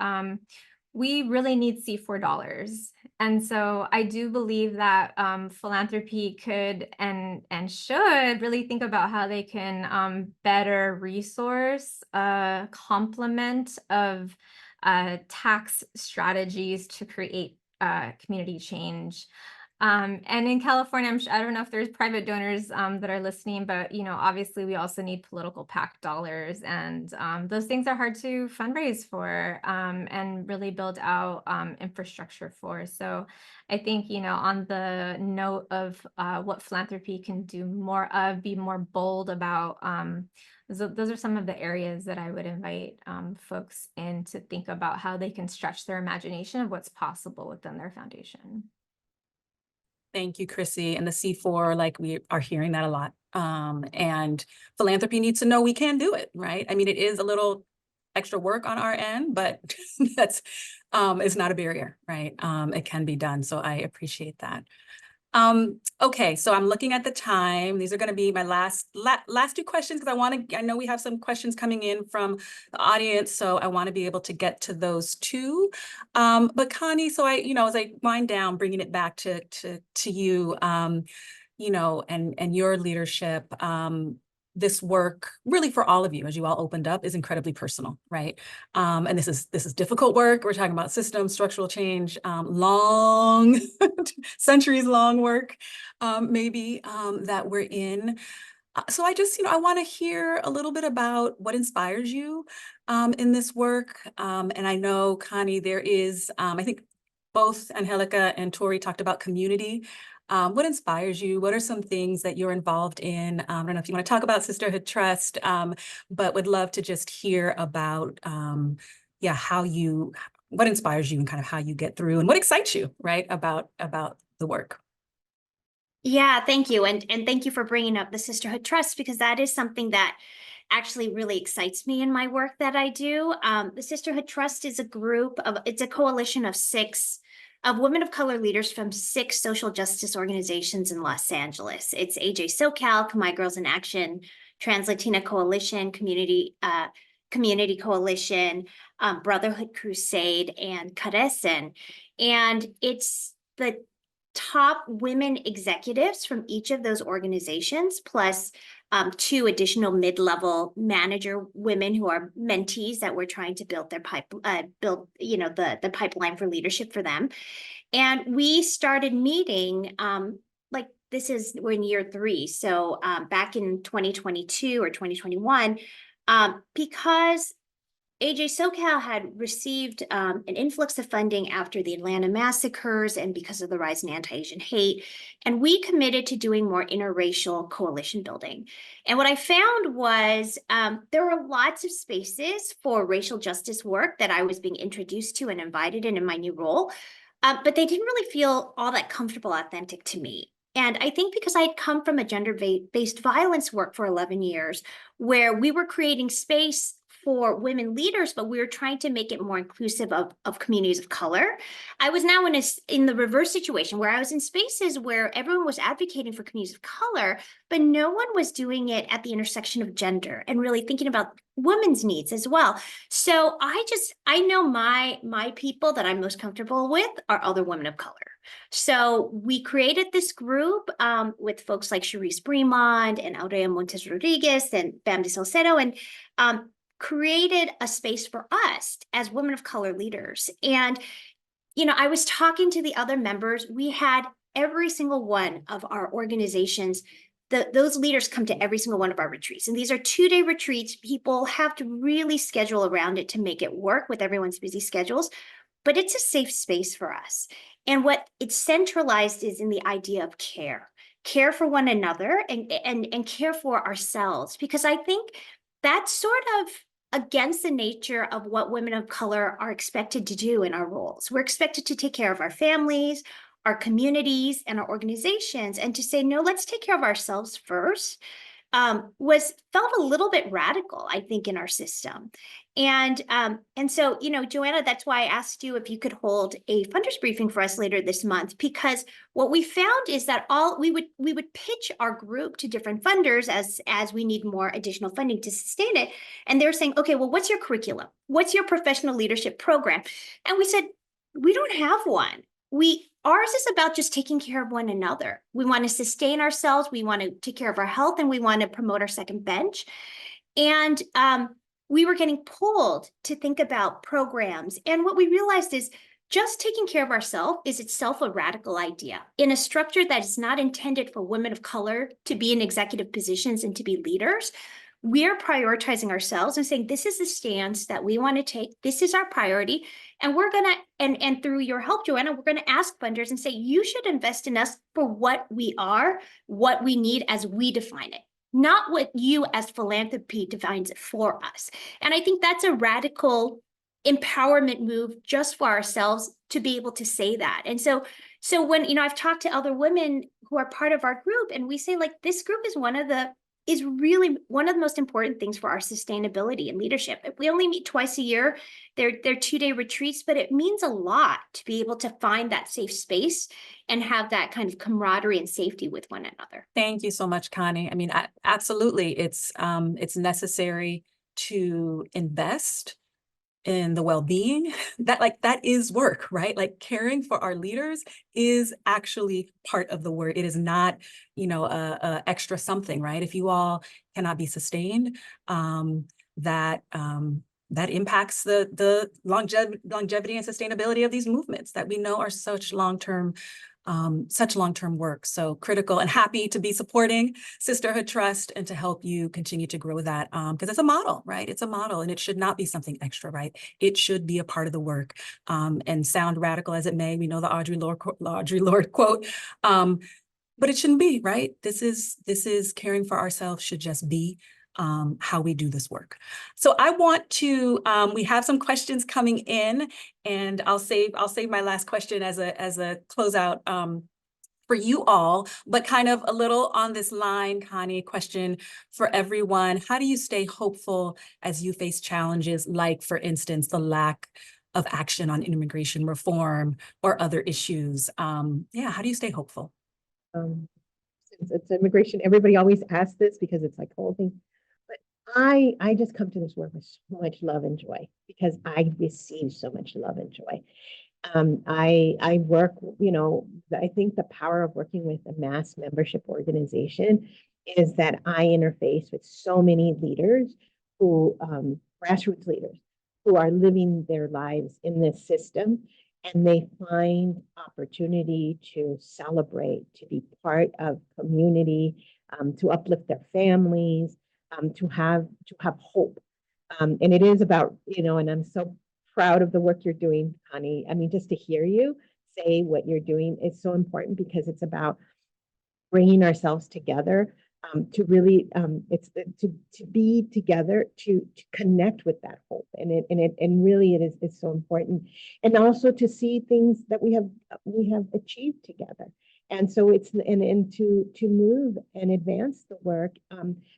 [SPEAKER 3] we really need C4 dollars. And so I do believe that philanthropy could and should really think about how they can better resource a complement of tax strategies to create community change. And in California, I don't know if there's private donors that are listening, but obviously we also need political PAC dollars, and those things are hard to fundraise for and really build out infrastructure for. So I think on the note of what philanthropy can do more of, be more bold about. Those are some of the areas that I would invite folks in to think about how they can stretch their imagination of what's possible within their foundation.
[SPEAKER 1] Thank you, Chrissy. And the C4, we are hearing that a lot. And philanthropy needs to know we can do it, right? I mean, it is a little extra work on our end, but that's it's not a barrier, right? It can be done. So I appreciate that. Okay, so I'm looking at the time. These are going to be my last two questions because I know we have some questions coming in from the audience, so I want to be able to get to those too. But Connie, so as I wind down, bringing it back to you, and your leadership, this work really for all of you, as you all opened up, is incredibly personal, right? And this is difficult work. We're talking about systems, structural change, long, centuries long work, maybe that we're in. So I just, I want to hear a little bit about what inspires you in this work. And I know, Connie, there is, I think both Angelica and Tori talked about community. What inspires you? What are some things that you're involved in? I don't know if you want to talk about Sisterhood Trust, but would love to just hear about, what inspires you and kind of how you get through and what excites you, right, about the work.
[SPEAKER 4] Yeah, thank you. And thank you for bringing up the Sisterhood Trust, because that is something that actually really excites me in my work that I do. The Sisterhood Trust is it's a coalition of women of color leaders from 6 social justice organizations in Los Angeles. It's AJ SoCal, Khmer Girls in Action, Trans Latina Coalition, Community Coalition, Brotherhood Crusade, and Carecen. And it's the top women executives from each of those organizations, plus 2 additional mid-level manager women who are mentees that we're trying to build the pipeline for leadership for them. And we started meeting we're in year 3. So back in 2022 or 2021, because AJ SoCal had received an influx of funding after the Atlanta massacres and because of the rise in anti-Asian hate. And we committed to doing more interracial coalition building. And what I found was there were lots of spaces for racial justice work that I was being introduced to and invited in my new role, but they didn't really feel all that comfortable, authentic to me. And I think because I had come from a gender-based violence work for 11 years, where we were creating space for women leaders, but we were trying to make it more inclusive of communities of color. I was now in the reverse situation where I was in spaces where everyone was advocating for communities of color, but no one was doing it at the intersection of gender and really thinking about women's needs as well. So I know my people that I'm most comfortable with are other women of color. So we created this group with folks like Cherise Bremond and Aurea Montes Rodriguez and Bam de Salcedo, and created a space for us as women of color leaders. And, I was talking to the other members. We had every single one of our organizations, those leaders come to every single one of our retreats. And these are 2-day retreats. People have to really schedule around it to make it work with everyone's busy schedules, but it's a safe space for us. And what it's centralized is in the idea of care for one another and care for ourselves, because I think that's sort of against the nature of what women of color are expected to do in our roles. We're expected to take care of our families, our communities, and our organizations, and to say, no, let's take care of ourselves first, felt a little bit radical, I think, in our system. And so, Joanna, that's why I asked you if you could hold a funders briefing for us later this month, because what we found is that we would pitch our group to different funders as we need more additional funding to sustain it. And they're saying, okay, well, what's your curriculum? What's your professional leadership program? And we said, we don't have one. Ours is about just taking care of one another. We want to sustain ourselves. We want to take care of our health, and we want to promote our second bench. And we were getting pulled to think about programs. And what we realized is just taking care of ourselves is itself a radical idea in a structure that is not intended for women of color to be in executive positions and to be leaders. We're prioritizing ourselves and saying, this is the stance that we want to take. This is our priority. And we're going to, and through your help, Joanna, we're going to ask funders and say, you should invest in us for what we are, what we need as we define it, not what you as philanthropy defines it for us. And I think that's a radical empowerment move just for ourselves to be able to say that. And so when, I've talked to other women who are part of our group, and we say, like, this group is really one of the most important things for our sustainability and leadership. If we only meet twice a year, they're 2-day retreats, but it means a lot to be able to find that safe space and have that kind of camaraderie and safety with one another.
[SPEAKER 1] Thank you so much, Connie. I mean, absolutely, it's necessary to invest in the well-being. That is work, right? Like, caring for our leaders is actually part of the work. It is not, a extra something, right? If you all cannot be sustained, that impacts the longevity and sustainability of these movements that we know are such long-term work. So critical, and happy to be supporting Sisterhood Trust and to help you continue to grow that, because it's a model, right? It's a model, and it should not be something extra, right? It should be a part of the work, and sound radical as it may. We know the Audre Lorde quote, but it shouldn't be, right? This is caring for ourselves should just be how we do this work. So I want to, we have some questions coming in, and I'll save my last question as a closeout for you all, but kind of a little on this line, Connie, question for everyone. How do you stay hopeful as you face challenges like, for instance, the lack of action on immigration reform or other issues? How do you stay hopeful?
[SPEAKER 2] Since it's immigration, everybody always asks this because it's like whole thing. I just come to this work with so much love and joy because I receive so much love and joy. I work, I think the power of working with a mass membership organization is that I interface with so many leaders who, grassroots leaders, who are living their lives in this system, and they find opportunity to celebrate, to be part of community, to uplift their families, to have hope. And it is about, and I'm so proud of the work you're doing, Connie. I mean, just to hear you say what you're doing is so important because it's about bringing ourselves together, to really, to be together, to connect with that hope. And really it's so important. And also to see things that we have achieved together. And so it's to move and advance the work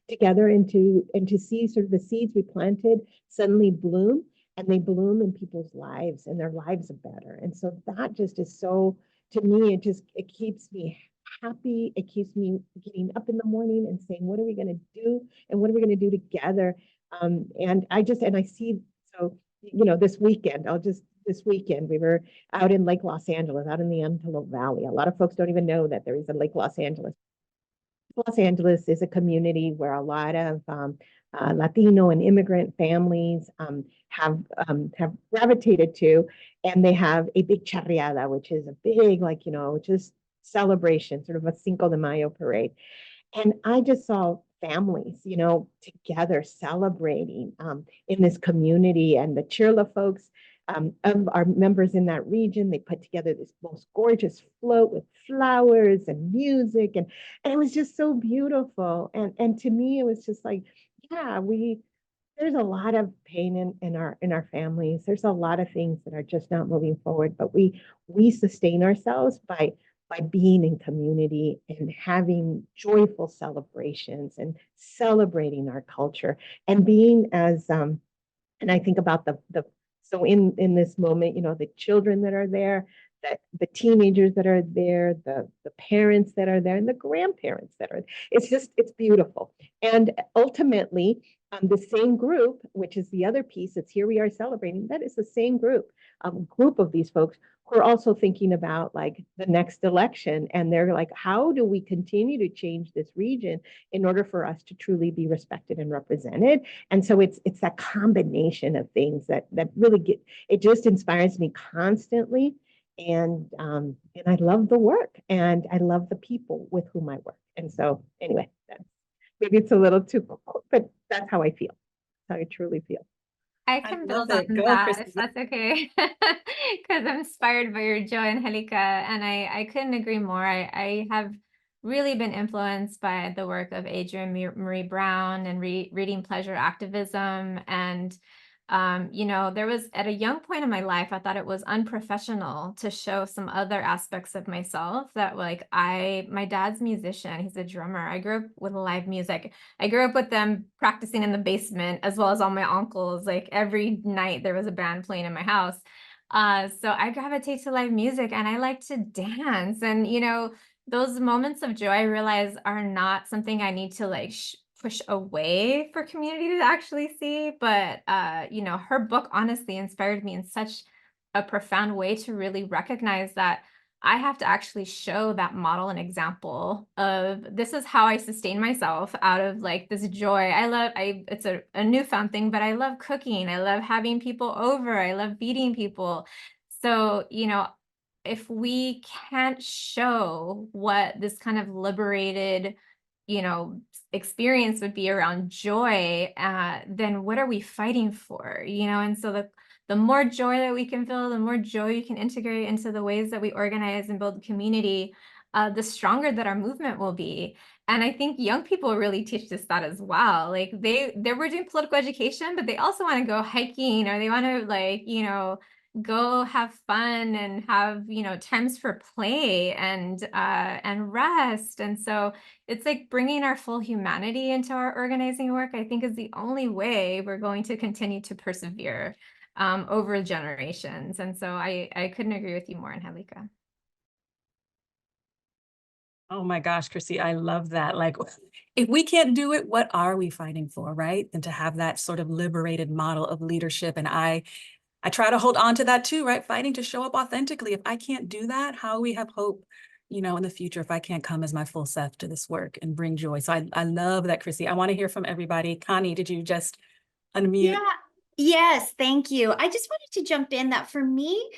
[SPEAKER 2] together and to see sort of the seeds we planted suddenly bloom, and they bloom in people's lives, and their lives are better. And so that just is so, to me, it keeps me happy. It keeps me getting up in the morning and saying, what are we going to do? And what are we going to do together? And I see, so, this weekend, we were out in Lake Los Angeles, out in the Antelope Valley. A lot of folks don't even know that there is a Lake Los Angeles. Los Angeles is a community where a lot of Latino and immigrant families have gravitated to, and they have a big charreada, which is a big, just celebration, sort of a Cinco de Mayo parade. And I just saw families, together celebrating in this community, and the Chirla folks of our members in that region, they put together this most gorgeous float with flowers and music, and it was just so beautiful. And to me, it was just like, yeah, there's a lot of pain in our families. There's a lot of things that are just not moving forward, but we sustain ourselves by being in community and having joyful celebrations and celebrating our culture and being as and I think about the so in this moment, the children that are there, the teenagers that are there, the parents that are there, and the grandparents that are. It's beautiful. And ultimately, the same group, which is the other piece, it's here we are celebrating. That is the same group of these folks who are also thinking about like the next election, and they're like, how do we continue to change this region in order for us to truly be respected and represented? And so it's that combination of things that really it just inspires me constantly. And I love the work, and I love the people with whom I work. And so anyway, maybe it's a little too quick, but that's how I feel. That's how I truly feel.
[SPEAKER 3] I can
[SPEAKER 1] love
[SPEAKER 3] build
[SPEAKER 1] it.
[SPEAKER 3] on
[SPEAKER 1] Go,
[SPEAKER 3] that
[SPEAKER 1] Christy.
[SPEAKER 3] if that's okay. Because I'm inspired by your joy, Angelica, and I couldn't agree more. I have really been influenced by the work of Adrienne Marie Brown and reading Pleasure Activism. And there was at a young point in my life, I thought it was unprofessional to show some other aspects of myself that like my dad's musician, he's a drummer. I grew up with live music. I grew up with them practicing in the basement, as well as all my uncles. Like every night there was a band playing in my house. So I gravitate to live music and I like to dance. And, those moments of joy I realize are not something I need to like push away for community to actually see. But, her book honestly inspired me in such a profound way to really recognize that I have to actually show that model and example of this is how I sustain myself out of like this joy. It's a newfound thing, but I love cooking. I love having people over. I love feeding people. So, if we can't show what this kind of liberated, experience would be around joy, then what are we fighting for? And so the more joy that we can feel, the more joy you can integrate into the ways that we organize and build community, the stronger that our movement will be. And I think young people really teach us that as well. Like they were doing political education, but they also want to go hiking, or they want to like, go have fun and have, times for play and rest. And so it's like bringing our full humanity into our organizing work, I think, is the only way we're going to continue to persevere over generations. And so I couldn't agree with you more, Angelica.
[SPEAKER 1] Oh my gosh, Chrissy, I love that. Like, if we can't do it, what are we fighting for, right? And to have that sort of liberated model of leadership. And I try to hold on to that too, right? Fighting to show up authentically. If I can't do that, how we have hope, in the future, if I can't come as my full self to this work and bring joy. So I love that, Chrissy. I want to hear from everybody. Connie, did you just unmute?
[SPEAKER 4] Yeah. Yes, thank you. I just wanted to jump in that for me,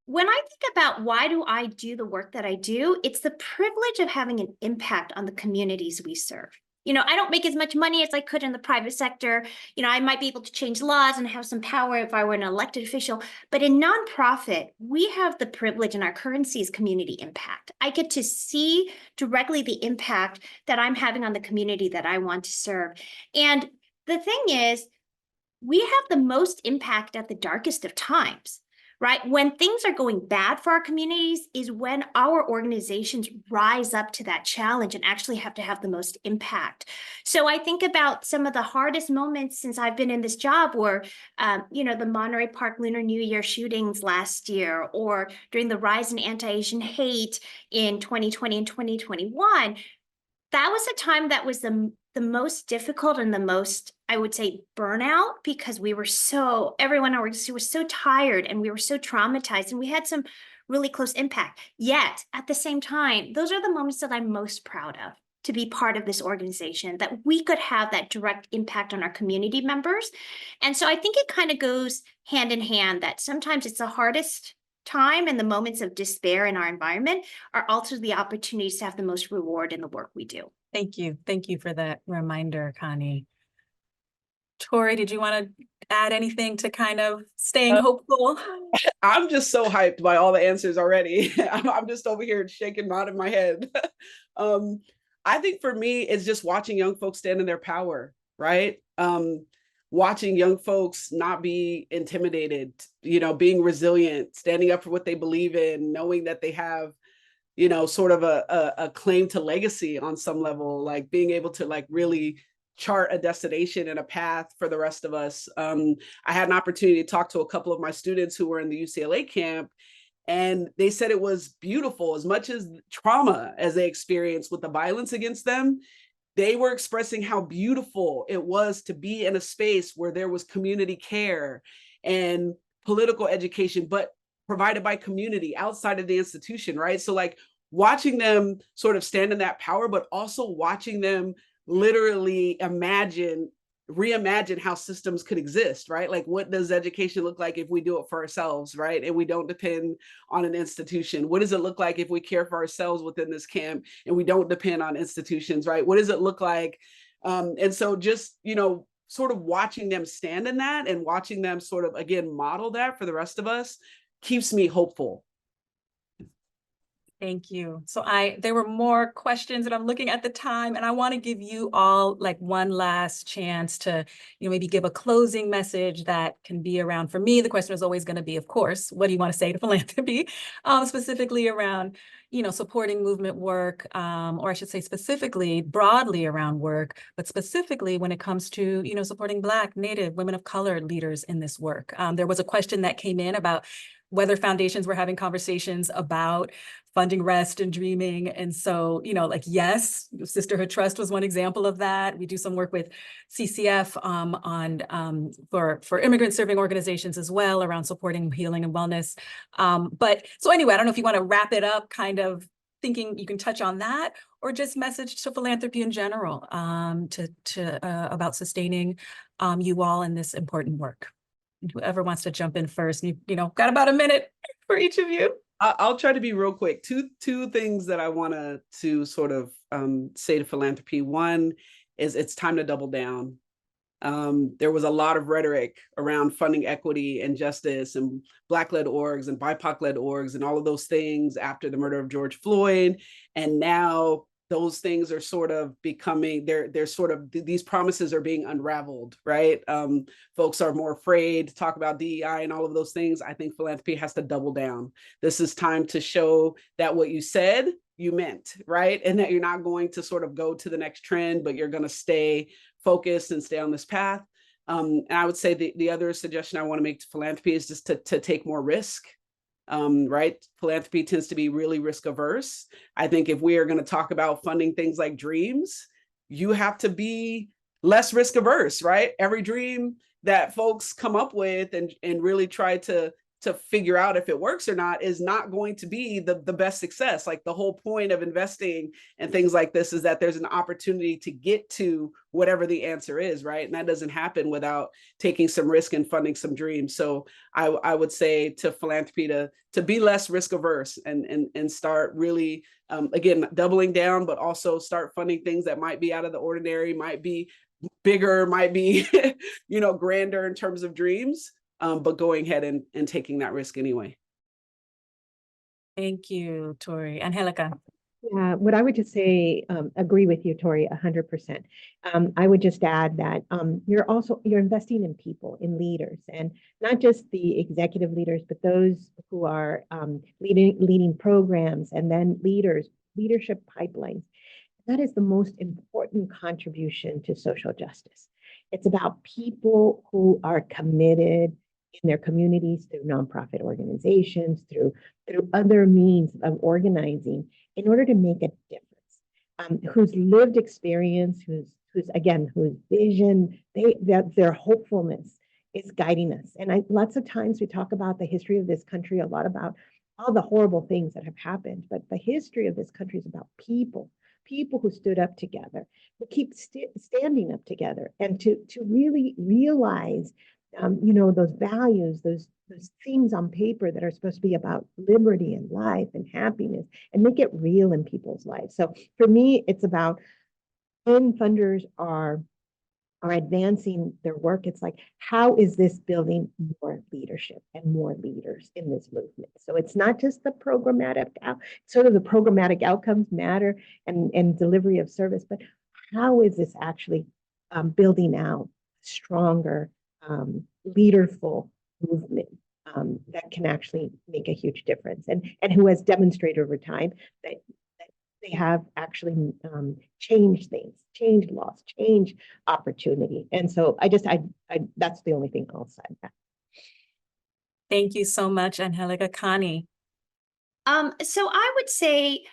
[SPEAKER 4] when I think about why do I do the work that I do, it's the privilege of having an impact on the communities we serve. I don't make as much money as I could in the private sector. I might be able to change laws and have some power if I were an elected official. But in nonprofit, we have the privilege, and our currency is community impact. I get to see directly the impact that I'm having on the community that I want to serve. And the thing is, we have the most impact at the darkest of times, right? When things are going bad for our communities is when our organizations rise up to that challenge and actually have to have the most impact. So I think about some of the hardest moments since I've been in this job were, the Monterey Park Lunar New Year shootings last year, or during the rise in anti-Asian hate in 2020 and 2021. That was a time that was the most difficult and the most, I would say, burnout, because everyone in our organization was so tired and we were so traumatized, and we had some really close impact. Yet at the same time, those are the moments that I'm most proud of, to be part of this organization, that we could have that direct impact on our community members. And so I think it kind of goes hand in hand, that sometimes it's the hardest time and the moments of despair in our environment are also the opportunities to have the most reward in the work we do.
[SPEAKER 1] Thank you. Thank you for that reminder, Connie. Tori, did you want to add anything to kind of staying hopeful?
[SPEAKER 5] I'm just so hyped by all the answers already. I'm just over here shaking, nodding my head. I think for me, it's just watching young folks stand in their power, right? Watching young folks not be intimidated, being resilient, standing up for what they believe in, knowing that they have, sort of a claim to legacy on some level, like being able to like really chart a destination and a path for the rest of us. I had an opportunity to talk to a couple of my students who were in the UCLA camp, and they said it was beautiful. As much as trauma as they experienced with the violence against them, they were expressing how beautiful it was to be in a space where there was community care and political education, but provided by community outside of the institution, right? So like watching them sort of stand in that power, but also watching them literally reimagine how systems could exist, right? Like, what does education look like if we do it for ourselves, right? And we don't depend on an institution. What does it look like if we care for ourselves within this camp and we don't depend on institutions, right? What does it look like? And so just, sort of watching them stand in that and watching them sort of, again, model that for the rest of us keeps me hopeful.
[SPEAKER 1] Thank you. So there were more questions, and I'm looking at the time, and I want to give you all like one last chance to, maybe give a closing message that can be around. For me, the question is always going to be, of course, what do you want to say to philanthropy, specifically around, supporting movement work, or I should say specifically broadly around work, but specifically when it comes to, supporting Black, Native, women of color leaders in this work. There was a question that came in about whether foundations were having conversations about funding rest and dreaming. And so, yes, Sisterhood Trust was one example of that. We do some work with CCF for immigrant serving organizations as well around supporting healing and wellness. But so anyway, I don't know if you want to wrap it up, kind of thinking you can touch on that, or just message to philanthropy in general, about sustaining you all in this important work. Whoever wants to jump in first, got about a minute for each of you.
[SPEAKER 5] I'll try to be real quick. Two things that I want to sort of say to philanthropy. One is it's time to double down. There was a lot of rhetoric around funding equity and justice and Black-led orgs and BIPOC-led orgs and all of those things after the murder of George Floyd. And now those things are sort of becoming, they're sort of, these promises are being unraveled, right? Folks are more afraid to talk about DEI and all of those things. I think philanthropy has to double down. This is time to show that what you said, you meant, right? And that you're not going to sort of go to the next trend, but you're going to stay focused and stay on this path. And I would say the other suggestion I want to make to philanthropy is just to take more risk. Right? Philanthropy tends to be really risk averse. I think if we are going to talk about funding things like dreams, you have to be less risk averse, right? Every dream that folks come up with and really try to figure out if it works or not is not going to be the best success. Like the whole point of investing and things like this is that there's an opportunity to get to whatever the answer is, right? And that doesn't happen without taking some risk and funding some dreams. So I would say to philanthropy to be less risk averse and start really, again, doubling down, but also start funding things that might be out of the ordinary, might be bigger, might be, grander in terms of dreams. But going ahead and taking that risk anyway.
[SPEAKER 1] Thank you, Tori. Angelica.
[SPEAKER 2] Yeah, what I would just say, agree with you, Tori, 100%. I would just add that you're investing in people, in leaders, and not just the executive leaders, but those who are leading programs and then leadership pipelines. That is the most important contribution to social justice. It's about people who are committed in their communities through nonprofit organizations, through other means of organizing in order to make a difference, whose lived experience, whose vision, their hopefulness is guiding us. And lots of times we talk about the history of this country, a lot about all the horrible things that have happened, but the history of this country is about people who stood up together, who keep standing up together, and to really realize those values, those things on paper that are supposed to be about liberty and life and happiness and make it real in people's lives. So for me, it's about when funders are advancing their work, it's like, how is this building more leadership and more leaders in this movement? So it's not just the programmatic, sort of the programmatic outcomes matter and delivery of service, but how is this actually building out stronger, leaderful movement that can actually make a huge difference, and who has demonstrated over time that they have actually changed things, changed laws, changed opportunity. And so I that's the only thing I'll say.
[SPEAKER 1] Thank you so much, Angelica. Connie.
[SPEAKER 4] So I would say,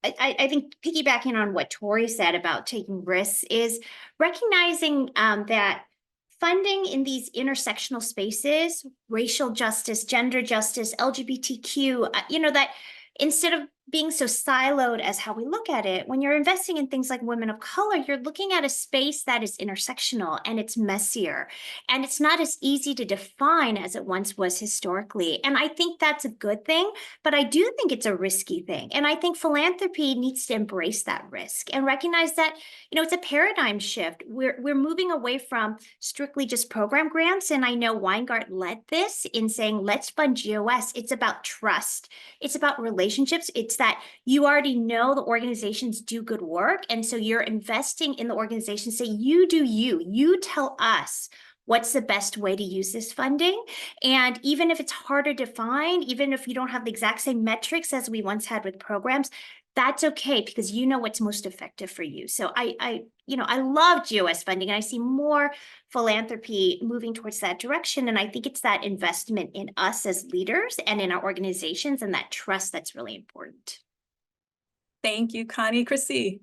[SPEAKER 4] I think piggybacking on what Tori said about taking risks is recognizing that funding in these intersectional spaces, racial justice, gender justice, LGBTQ, that instead of being so siloed as how we look at it, when you're investing in things like women of color, you're looking at a space that is intersectional and it's messier and it's not as easy to define as it once was historically. And I think that's a good thing, but I do think it's a risky thing. And I think philanthropy needs to embrace that risk and recognize that, it's a paradigm shift. We're moving away from strictly just program grants. And I know Weingart led this in saying, let's fund GOS. It's about trust. It's about relationships. It's that you already know the organizations do good work. And so you're investing in the organization. Say, you do you tell us what's the best way to use this funding. And even if it's harder to find, even if you don't have the exact same metrics as we once had with programs, that's okay, because you know what's most effective for you. So I love GOS funding, and I see more philanthropy moving towards that direction. And I think it's that investment in us as leaders and in our organizations and that trust that's really important.
[SPEAKER 1] Thank you, Connie. Chrissy.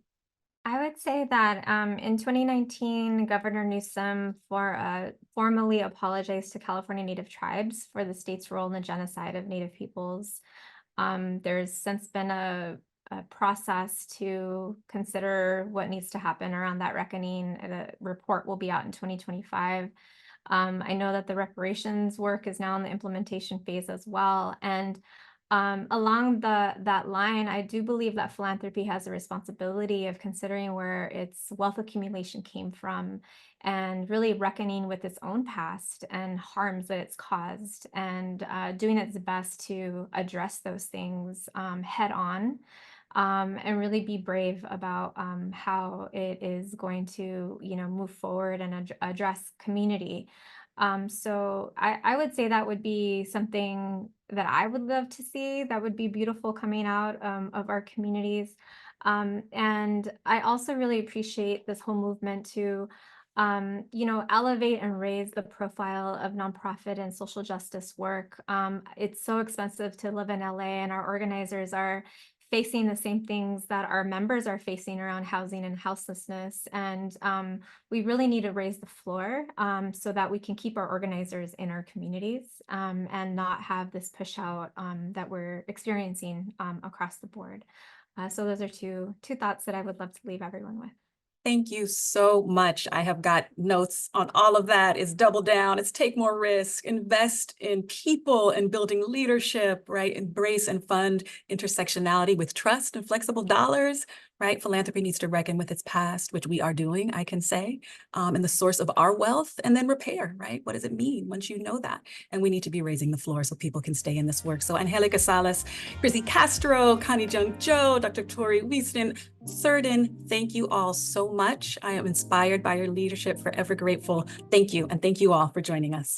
[SPEAKER 3] I would say that in 2019, Governor Newsom formally apologized to California Native tribes for the state's role in the genocide of Native peoples. There's since been a process to consider what needs to happen around that reckoning. The report will be out in 2025. I know that the reparations work is now in the implementation phase as well. And along that line, I do believe that philanthropy has a responsibility of considering where its wealth accumulation came from and really reckoning with its own past and harms that it's caused, and doing its best to address those things head on. And really be brave about how it is going to, move forward and address community. So I would say that would be something that I would love to see. That would be beautiful coming out of our communities. And I also really appreciate this whole movement to elevate and raise the profile of nonprofit and social justice work. It's so expensive to live in LA, and our organizers are facing the same things that our members are facing around housing and houselessness. And we really need to raise the floor so that we can keep our organizers in our communities and not have this push out that we're experiencing across the board. So those are two thoughts that I would love to leave everyone with.
[SPEAKER 1] Thank you so much. I have got notes on all of that. It's double down, it's take more risk, invest in people and building leadership, right? Embrace and fund intersectionality with trust and flexible dollars, right? Philanthropy needs to reckon with its past, which we are doing, I can say, and the source of our wealth, and then repair, right? What does it mean once you know that? And we need to be raising the floor so people can stay in this work. So Angelica Salas, Chrissy Castro, Connie Jung-Jo, Dr. Tori Wieston, Certain, thank you all so much. I am inspired by your leadership, forever grateful. Thank you, and thank you all for joining us.